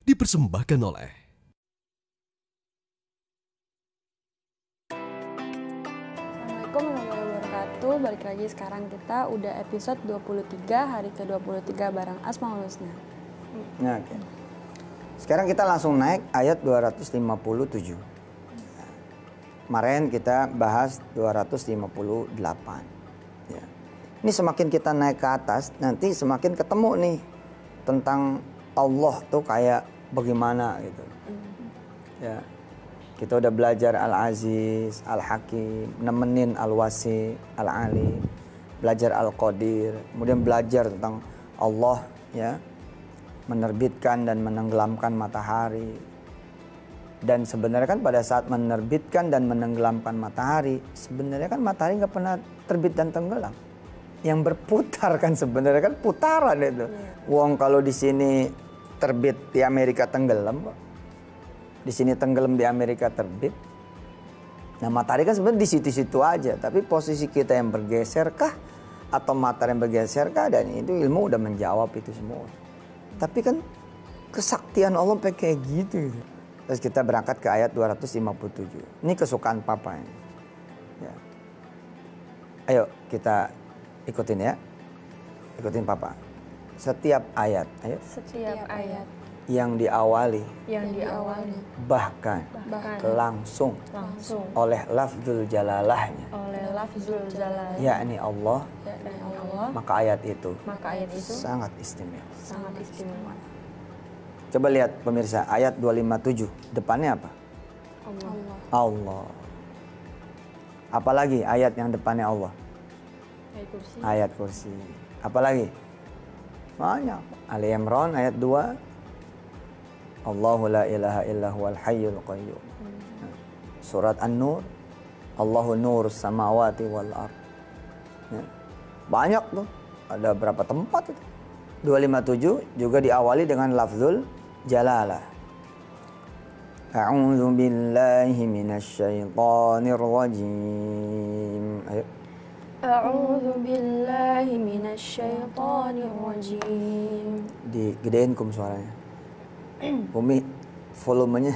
dipersembahkan oleh Assalamualaikum warahmatullahi wabarakatuh. Balik lagi sekarang kita udah episode 23, hari ke-23 bareng Asmaul Husna. Nah, oke. Sekarang kita langsung naik ayat 257. Kemarin kita bahas 258. Ya. Ini semakin kita naik ke atas, nanti semakin ketemu nih tentang Allah tuh kayak bagaimana gitu. Ya. Kita udah belajar Al-Aziz, Al-Hakim, nemenin Al-Wasi, Al-Alim, belajar Al-Qadir, kemudian belajar tentang Allah ya, menerbitkan dan menenggelamkan matahari. Dan sebenarnya kan pada saat menerbitkan dan menenggelamkan matahari, sebenarnya kan matahari nggak pernah terbit dan tenggelam. Yang berputar kan sebenarnya kan putaran itu. Wong kalau di sini terbit di Amerika tenggelam kok. Di sini tenggelam di Amerika terbit. Nah matahari kan sebenarnya di situ-situ aja. Tapi posisi kita yang bergeser kah? Atau matahari yang bergeser kah? Dan itu ilmu udah menjawab itu semua. Tapi kan kesaktian Allah kayak gitu. Terus kita berangkat ke ayat 257. Ini kesukaan Papa ini. Ya. Ayo kita ikutin ya. Ikutin Papa. Setiap ayat. Ayo. Setiap ayat Yang diawali bahkan langsung oleh lafzul jalalahnya oleh lafzul jalal yakni Allah, maka ayat itu sangat istimewa. Coba lihat pemirsa ayat 257 depannya apa? Allah. Apalagi ayat yang depannya Allah? Ayat kursi. Apalagi? Banyak. Ali Imran ayat 2, Allahu la ilaha illa huwal hayyul qayyum. Surat An-Nur, Allahu nurus samawati wal ardh. Ya. Banyak tuh, ada berapa tempat itu. 257 juga diawali dengan lafzul jalalah. A'udzu billahi minasy syaithanir rajim. Ayo. A'udzu billahi minasy syaithanir rajim. Digedein kum suaranya. Umi volumenya.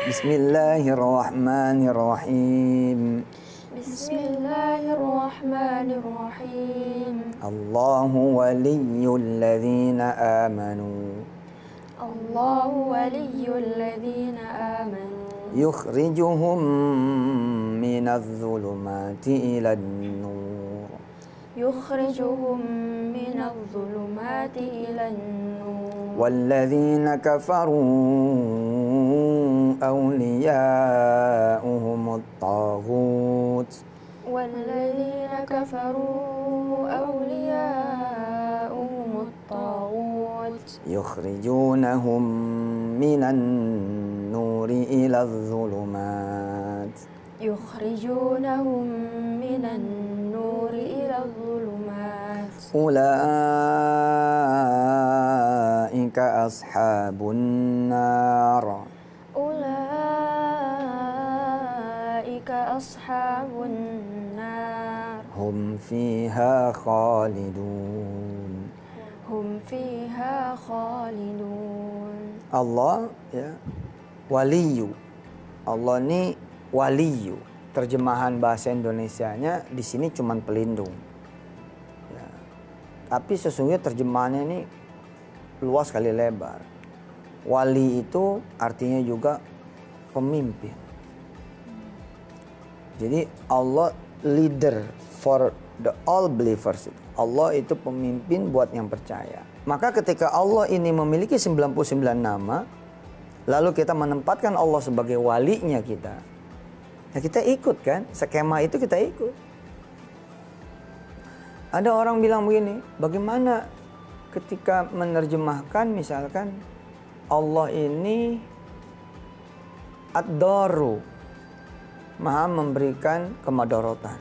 Bismillahirrahmanirrahim. Bismillahirrahmanirrahim. Allahu waliyyul ladzina amanu. Allahu waliyyul ladzina amanu. Yukhrijuhum minadh dhulumati ilan nur. يخرجهم من الظلمات إلى النور والذين كفروا أولياؤهم الطاغوت والذين كفروا أولياؤهم الطاغوت يخرجونهم من النور إلى الظلمات يخرجونهم من النور إلى الظلمات أولئك أصحاب النار أولئك أصحاب النار هم فيها خالدون هم فيها خالدون. Allah ya waliyu. Allah ini waliyu. Terjemahan bahasa Indonesianya di sini cuman pelindung. Ya. Tapi sesungguhnya terjemahannya ini luas kali lebar. Wali itu artinya juga pemimpin. Jadi Allah leader for the all believers. Allah itu pemimpin buat yang percaya. Maka ketika Allah ini memiliki 99 nama, lalu kita menempatkan Allah sebagai walinya kita, ya kita ikut kan, skema itu kita ikut. Ada orang bilang begini, bagaimana ketika menerjemahkan misalkan Allah ini ad-daru, maha memberikan kemadharatan.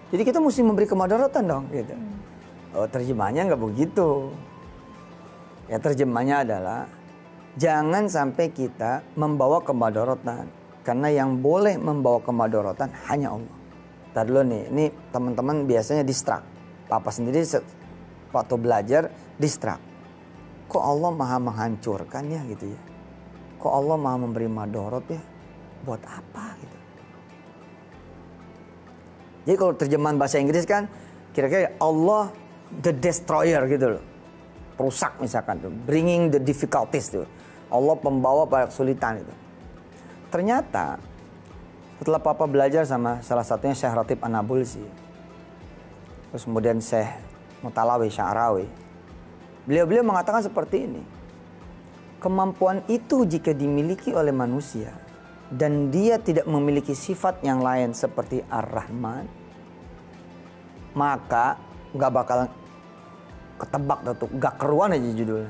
Jadi kita mesti memberi kemadharatan dong gitu. Oh, terjemahnya nggak begitu. Ya terjemahnya adalah jangan sampai kita membawa kemadharatan. Karena yang boleh membawa kemadharatan hanya Allah. Tadi dulu nih, ini teman-teman biasanya distract. Papa sendiri waktu belajar distract. kok Allah maha menghancurkan ya gitu ya. Kok Allah maha memberi madorot ya. Buat apa gitu. Jadi kalau terjemahan bahasa Inggris kan kira-kira Allah the destroyer gitu loh. Perusak misalkan tuh. Bringing the difficulties tuh. Allah pembawa pada kesulitan itu. Ternyata setelah Papa belajar sama salah satunya Syekh Ratib An-Nabulsi, terus kemudian Syekh Mutalawi Sya'rawi, beliau mengatakan seperti ini. Kemampuan itu jika dimiliki oleh manusia dan dia tidak memiliki sifat yang lain seperti Ar-Rahman, maka gak bakal ketebak tuh, gak keruan aja judulnya.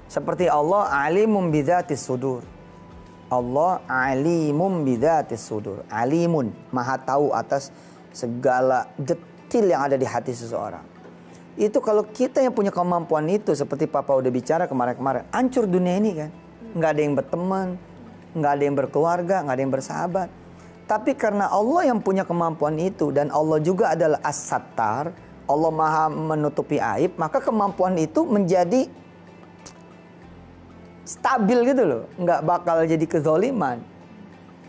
Seperti Allah alimum bidzatis sudur. Allah alimum bidzatis sudur. Alimun, maha tahu atas segala detil yang ada di hati seseorang. Itu kalau kita yang punya kemampuan itu, seperti Papa udah bicara kemarin-kemarin, hancur dunia ini kan. Nggak ada yang berteman, nggak ada yang berkeluarga, nggak ada yang bersahabat. Tapi karena Allah yang punya kemampuan itu, dan Allah juga adalah As-Sattar, Allah maha menutupi aib, maka kemampuan itu menjadi stabil gitu loh, nggak bakal jadi kezoliman.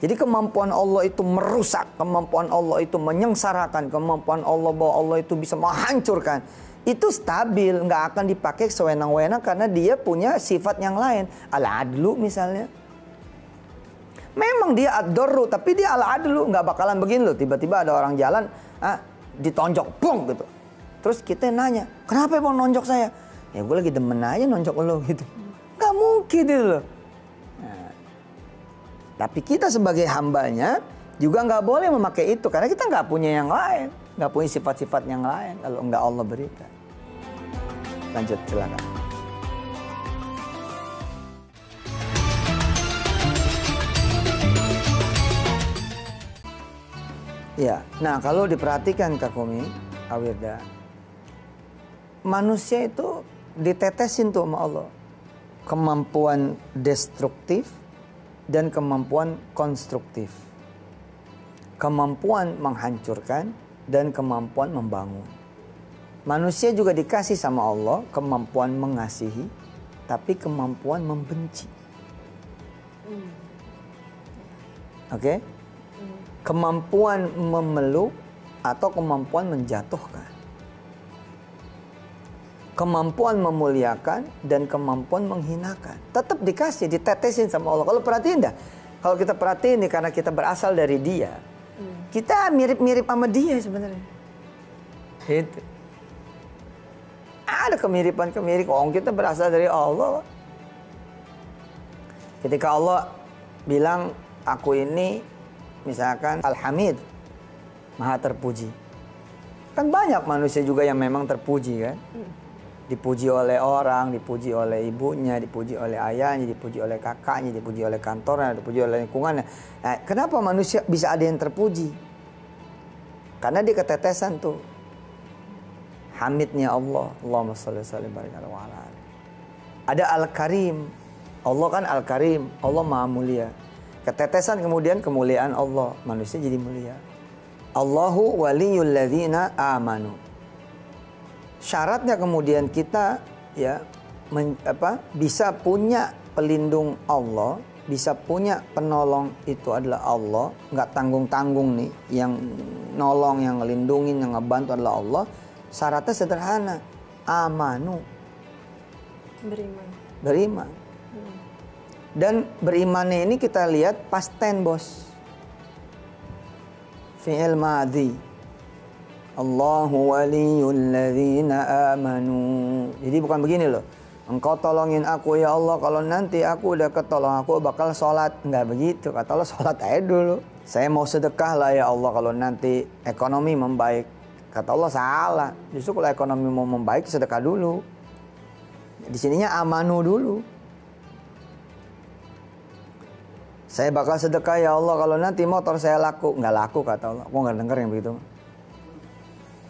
Jadi kemampuan Allah itu merusak, kemampuan Allah itu menyengsarakan, kemampuan Allah bahwa Allah itu bisa menghancurkan, itu stabil, nggak akan dipakai sewenang-wenang karena dia punya sifat yang lain. Al-adlu misalnya, memang dia ad-darru, tapi dia al-adlu, nggak bakalan begini loh. Tiba-tiba ada orang jalan, ditonjok, bong gitu. Terus kita nanya, kenapa bang nonjok saya? Ya gue lagi demen aja nonjok lo gitu. Gak mungkin itu loh. Nah, tapi kita sebagai hambanya juga gak boleh memakai itu. Karena kita gak punya yang lain. Gak punya sifat-sifat yang lain. Kalau enggak Allah berikan. Lanjut, silakan. Ya, nah kalau diperhatikan Kak Komi, Awirda, manusia itu ditetesin tuh sama Allah. Kemampuan destruktif dan kemampuan konstruktif. Kemampuan menghancurkan dan kemampuan membangun. Manusia juga dikasih sama Allah kemampuan mengasihi, tapi kemampuan membenci. Oke? Kemampuan memeluk atau kemampuan menjatuhkan. Kemampuan memuliakan dan kemampuan menghinakan. Tetap dikasih, ditetesin sama Allah. Kalau perhatiin dah, kalau kita perhatiin nih, karena kita berasal dari Dia, kita mirip-mirip sama Dia sebenarnya. Itu. Ada kemiripan-kemiripan. Oh, kita berasal dari Allah. Ketika Allah bilang, aku ini misalkan Al-Hamid, maha terpuji. Kan banyak manusia juga yang memang terpuji kan. Dipuji oleh orang, dipuji oleh ibunya, dipuji oleh ayahnya, dipuji oleh kakaknya, dipuji oleh kantornya, dipuji oleh lingkungannya. Nah, kenapa manusia bisa ada yang terpuji? Karena dia ketetesan tuh. Hamidnya Allah. Allahumma sholli wa sallim barik ala wa ala. Ada Al-Karim. Allah kan Al-Karim. Allah maha mulia. Ketetesan kemudian kemuliaan Allah. Manusia jadi mulia. Allahu waliyul ladzina amanu. Syaratnya kemudian kita ya bisa punya pelindung Allah, bisa punya penolong, itu adalah Allah, nggak tanggung-tanggung nih, yang nolong, yang ngelindungin, yang ngebantu adalah Allah. Syaratnya sederhana, amanu, beriman. Dan berimannya ini kita lihat past tense bos, fi'il madhi. Allahu waliyul ladzina amanu. Jadi bukan begini loh. Engkau tolongin aku ya Allah, kalau nanti aku udah ketolong aku bakal sholat. Enggak begitu. Kata Allah, sholat aja dulu. Saya mau sedekah lah ya Allah kalau nanti ekonomi membaik. Kata Allah, salah. Justru kalau ekonomi mau membaik, sedekah dulu. Di sininya amanu dulu. Saya bakal sedekah ya Allah kalau nanti motor saya laku. Enggak laku kata Allah. Aku enggak denger yang begitu.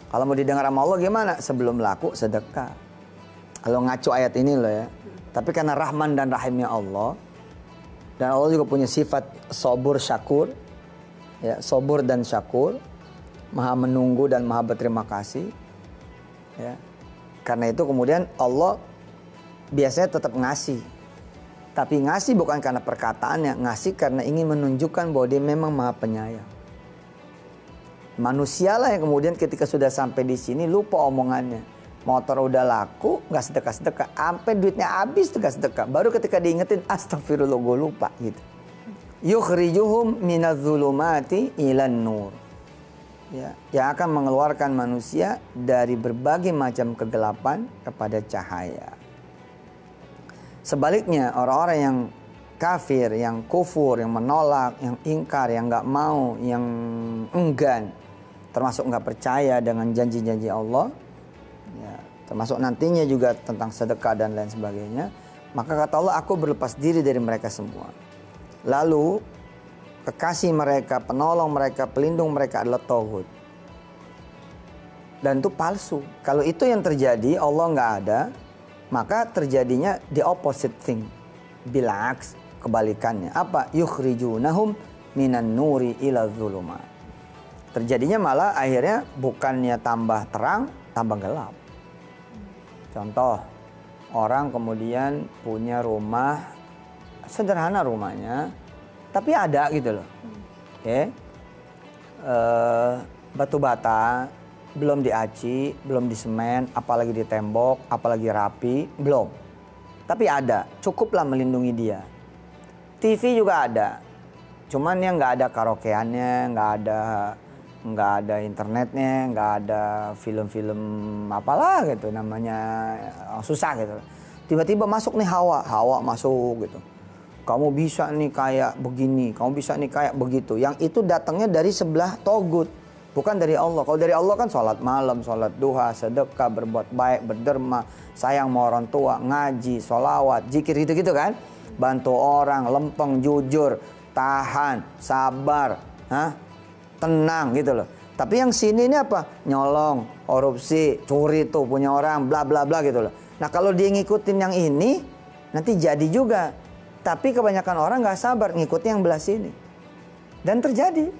Kalau mau didengar sama Allah gimana? Sebelum laku sedekah. Kalau ngacu ayat ini loh ya. Tapi karena Rahman dan Rahimnya Allah, dan Allah juga punya sifat sabur syakur, ya, sabur dan syakur, maha menunggu dan maha berterima kasih, ya. Karena itu kemudian Allah biasanya tetap ngasih. Tapi ngasih bukan karena perkataannya, ngasih karena ingin menunjukkan bahwa dia memang Maha Penyayang. Manusialah yang kemudian ketika sudah sampai di sini lupa omongannya. Motor udah laku, nggak sedekah-sedekah. Sampai duitnya habis sedekah-sedekah. Baru ketika diingetin, astagfirullah gue lupa gitu. Yukhrijuhum minadz-dzulumati ilan nur. Ya, yang akan mengeluarkan manusia dari berbagai macam kegelapan kepada cahaya. Sebaliknya orang-orang yang kafir, yang kufur, yang menolak, yang ingkar, yang nggak mau, yang enggan, termasuk nggak percaya dengan janji-janji Allah, ya, termasuk nantinya juga tentang sedekah dan lain sebagainya, maka kata Allah, aku berlepas diri dari mereka semua. Lalu kekasih mereka, penolong mereka, pelindung mereka adalah tauhid. Dan itu palsu. Kalau itu yang terjadi, Allah nggak ada, maka terjadinya the opposite thing. Bilaks, kebalikannya. Apa? Yukhrijunahum minan nuri ila dzulumat. Terjadinya malah akhirnya bukannya tambah terang, tambah gelap. Contoh, orang kemudian punya rumah, sederhana rumahnya, tapi ada gitu loh. Okay. Batu bata, belum diaci, belum disemen, apalagi ditembok, apalagi rapi, belum. Tapi ada, cukuplah melindungi dia. TV juga ada, cuman yang nggak ada karaokeannya, nggak ada internetnya, nggak ada film-film apalah gitu namanya, susah gitu. Tiba-tiba masuk nih hawa masuk gitu. Kamu bisa nih kayak begini, kamu bisa nih kayak begitu. Yang itu datangnya dari sebelah togut, bukan dari Allah. Kalau dari Allah kan sholat malam, sholat duha, sedekah, berbuat baik, berderma, sayang sama orang tua, ngaji, sholawat, zikir gitu-gitu kan. Bantu orang, lempeng, jujur, tahan, sabar, tenang gitu loh. Tapi yang sini ini apa? Nyolong, korupsi, curi tuh punya orang, bla bla bla gitu loh. Nah kalau dia ngikutin yang ini, nanti jadi juga. Tapi kebanyakan orang nggak sabar ngikutin yang belah sini. Dan terjadi.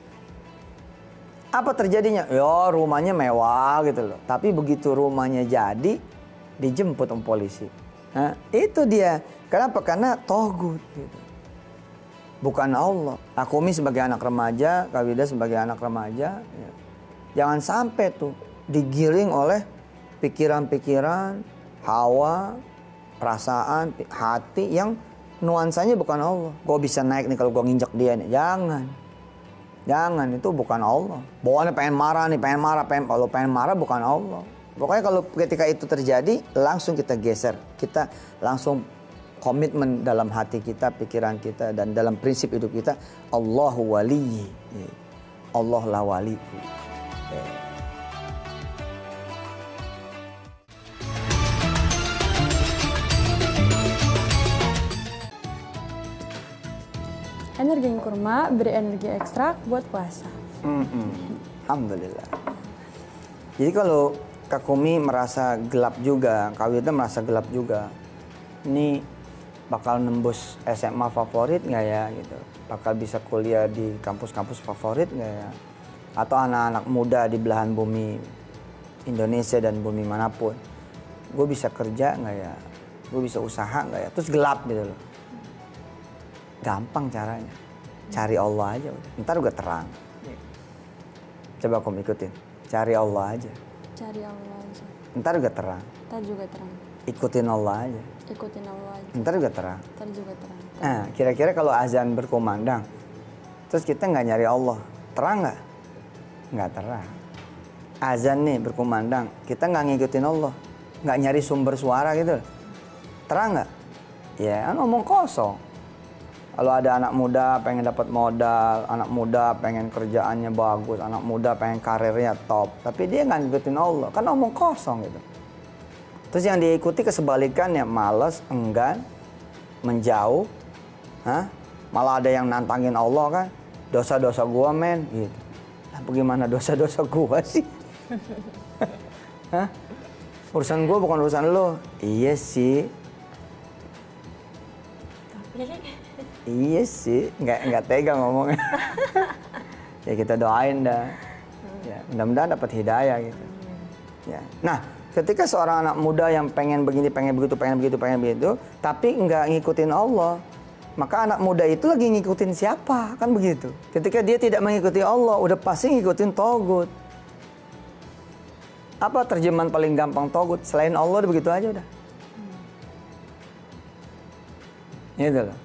Apa terjadinya? Ya rumahnya mewah gitu loh. Tapi begitu rumahnya jadi, dijemput sama polisi. Nah, itu dia. Kenapa? Karena togut gitu. Bukan Allah. Akumi sebagai anak remaja, Kawida sebagai anak remaja. Ya. Jangan sampai tuh digiring oleh pikiran-pikiran, hawa, perasaan, hati yang nuansanya bukan Allah. Gue bisa naik nih kalau gue nginjek dia nih. Jangan, itu bukan Allah. Bawaannya pengen marah nih, kalau pengen marah bukan Allah. Pokoknya kalau ketika itu terjadi, langsung kita geser. Kita langsung komitmen dalam hati kita, pikiran kita, dan dalam prinsip hidup kita, Allahu waliyyi. Allah lah waliku. Energi kurma beri energi ekstra buat puasa. Alhamdulillah. Jadi kalau Kakumi merasa gelap juga, Kawida merasa gelap juga, ini bakal nembus SMA favorit nggak ya gitu? Bakal bisa kuliah di kampus-kampus favorit nggak ya? Atau anak-anak muda di belahan bumi Indonesia dan bumi manapun, gue bisa kerja nggak ya? Gue bisa usaha nggak ya? Terus gelap gitu loh. Gampang caranya, cari Allah aja udah. Ntar juga terang. Coba kamu ikutin, cari Allah aja. Cari Allah aja. Ntar juga terang. Ntar juga terang. Ikutin Allah aja. Ikutin Allah aja. Ntar juga terang. Ntar juga terang. Nah, kira-kira kalau azan berkumandang, terus kita nggak nyari Allah, terang nggak? Nggak terang. Azan nih berkumandang, kita nggak ngikutin Allah, nggak nyari sumber suara gitu, terang nggak? Ya, kan omong kosong. Kalau ada anak muda pengen dapat modal, anak muda pengen kerjaannya bagus, anak muda pengen karirnya top, tapi dia nggak ngikutin Allah, kan omong kosong gitu. Terus yang diikuti kesebalikannya, malas, enggan, menjauh, malah ada yang nantangin Allah kan, dosa-dosa gua men, gitu. Nah, bagaimana dosa-dosa gua sih? Urusan gua bukan urusan lo. Iya sih. Iya sih, nggak tega ngomongnya. Ya kita doain dah. Ya, mudah-mudahan dapat hidayah gitu. Ya. Nah, ketika seorang anak muda yang pengen begini, pengen begitu, tapi nggak ngikutin Allah, maka anak muda itu lagi ngikutin siapa? Kan begitu. Ketika dia tidak mengikuti Allah, udah pasti ngikutin togut. Apa terjemahan paling gampang togut? Selain Allah udah begitu aja udah. Gitu loh.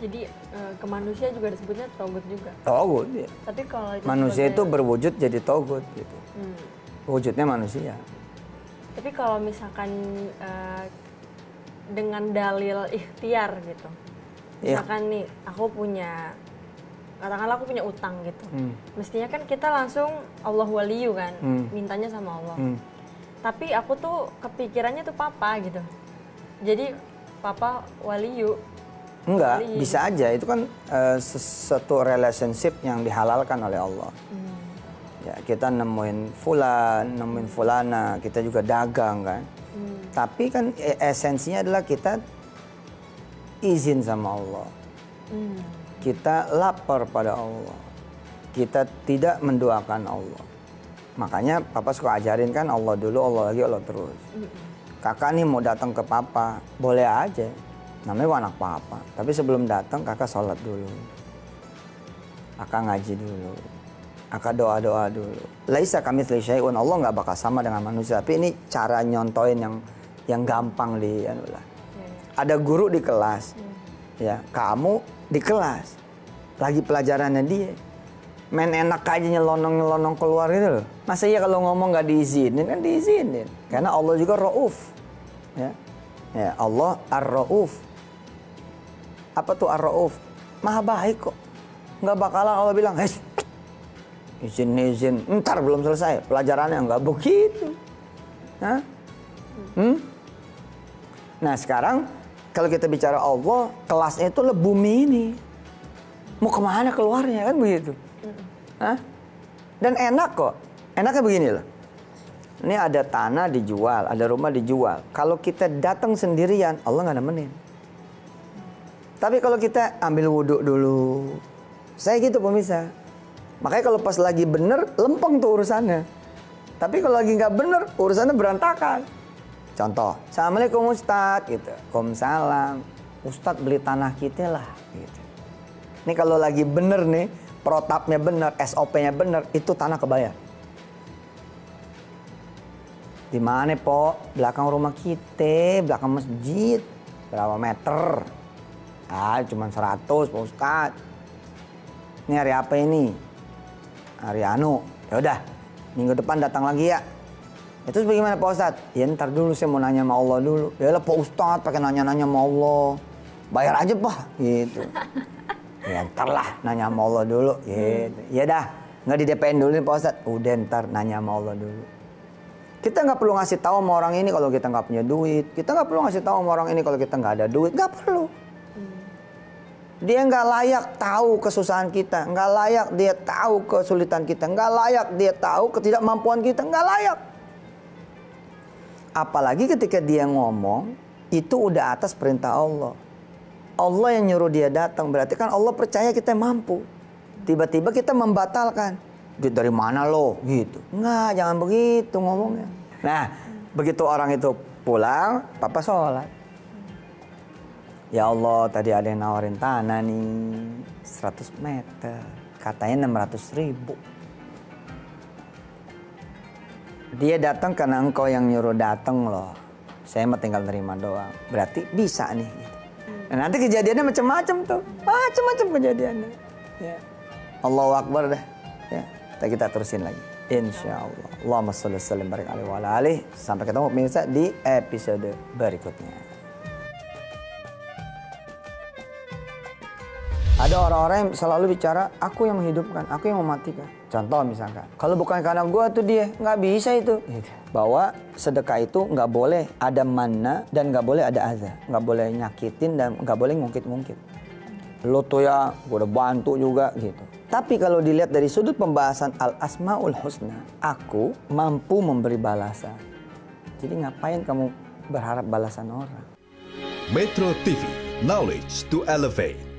Jadi ke manusia juga disebutnya togut juga. Togut, ya. Tapi kalau manusia itu berwujud jadi togut gitu. Wujudnya manusia. Tapi kalau misalkan dengan dalil ikhtiar gitu. Misalkan nih aku punya, katakanlah aku punya utang gitu. Mestinya kan kita langsung Allah waliyu kan, mintanya sama Allah. Tapi aku tuh kepikirannya tuh papa gitu. Jadi papa waliyu. Enggak, bisa aja. Itu kan satu relationship yang dihalalkan oleh Allah. Ya, kita nemuin fulan, nemuin fulana, kita juga dagang kan. Tapi kan esensinya adalah kita izin sama Allah. Kita lapar pada Allah. Kita tidak mendoakan Allah. Makanya papa suka ajarin kan Allah dulu, Allah lagi, Allah terus. Kakak nih mau datang ke papa, boleh aja. Namanya anak papa. Tapi sebelum datang kakak sholat dulu. Kakak ngaji dulu. Kakak doa-doa dulu. Laisa kamitslihi syai'un. Allah nggak bakal sama dengan manusia. Tapi ini cara nyontoin yang gampang di anulah. Ada guru di kelas. Ya, kamu di kelas. Lagi pelajarannya dia. Main enak aja nyelonong keluar gitu loh. Masa iya kalau ngomong nggak diizinin? Kan diizinin. Karena Allah juga Rauf. Ya. Ya, Allah Ar-Rauf. Apa tuh Ar-Rauf? Maha baik kok. Nggak bakalan Allah bilang, izin, ntar belum selesai pelajarannya, nggak begitu. Hah? Nah sekarang kalau kita bicara Allah, kelasnya itu bumi ini. Mau kemana keluarnya kan begitu. Hah? Dan enak kok. Enaknya begini loh. Ini ada tanah dijual, ada rumah dijual. Kalau kita datang sendirian, Allah nggak nemenin. Tapi kalau kita ambil wudhu dulu, saya gitu pemirsa. Makanya kalau pas lagi bener, lempeng tuh urusannya. Tapi kalau lagi nggak bener, urusannya berantakan. Contoh, Assalamualaikum Ustadz, gitu. Waalaikumsalam. Ustadz beli tanah kita lah, gitu. Ini kalau lagi bener nih, protapnya bener, SOP-nya bener, itu tanah kebayar. Di mana, Po? Belakang rumah kita, belakang masjid. Berapa meter? Cuma 100, Pak Ustadz. Ini hari apa ini? Hari anu. Ya udah, minggu depan datang lagi ya. Itu bagaimana Pak Ustadz? Ya ntar dulu saya mau nanya sama Allah dulu. Ya lah Pak Ustadz pakai nanya-nanya sama Allah. Bayar aja Pak, gitu. Ya ntar lah nanya sama Allah dulu, gitu. Ya dah, nggak di DP-in dulu nih Pak Ustadz. Udah ntar nanya sama Allah dulu. Kita nggak perlu ngasih tahu sama orang ini kalau kita nggak punya duit. Kita nggak perlu ngasih tahu sama orang ini kalau kita nggak ada duit. Nggak perlu. Dia nggak layak tahu kesusahan kita, nggak layak dia tahu kesulitan kita, nggak layak dia tahu ketidakmampuan kita, nggak layak. Apalagi ketika dia ngomong, itu udah atas perintah Allah. Allah yang nyuruh dia datang, berarti kan Allah percaya kita mampu. Tiba-tiba kita membatalkan. Duit dari mana lo? Gitu. Nggak, jangan begitu ngomongnya. Nah, begitu orang itu pulang, papa sholat. Ya Allah, tadi ada yang nawarin tanah nih 100 meter. Katanya 600.000. Dia datang karena engkau yang nyuruh datang loh. Saya mah tinggal nerima doang. Berarti bisa nih. Gitu. Nah, nanti kejadiannya macam-macam tuh. Macam-macam kejadiannya. Ya. Allahu Akbar dah. Ya. Kita terusin lagi. Insya Allah. Allahumma sholli wa sallim barik alaihi wa ala alihi. Sampai ketemu pemirsa di episode berikutnya. Ada orang-orang yang selalu bicara, aku yang menghidupkan, aku yang mematikan. Contoh misalkan, kalau bukan karena gue tuh dia, nggak bisa itu. Bahwa sedekah itu nggak boleh ada manna dan nggak boleh ada adza. Nggak boleh nyakitin dan nggak boleh ngungkit-ngungkit. Lo tuh ya, gue udah bantu juga gitu. Tapi kalau dilihat dari sudut pembahasan Al-Asmaul Husna, aku mampu memberi balasan. Jadi ngapain kamu berharap balasan orang? Metro TV, knowledge to elevate.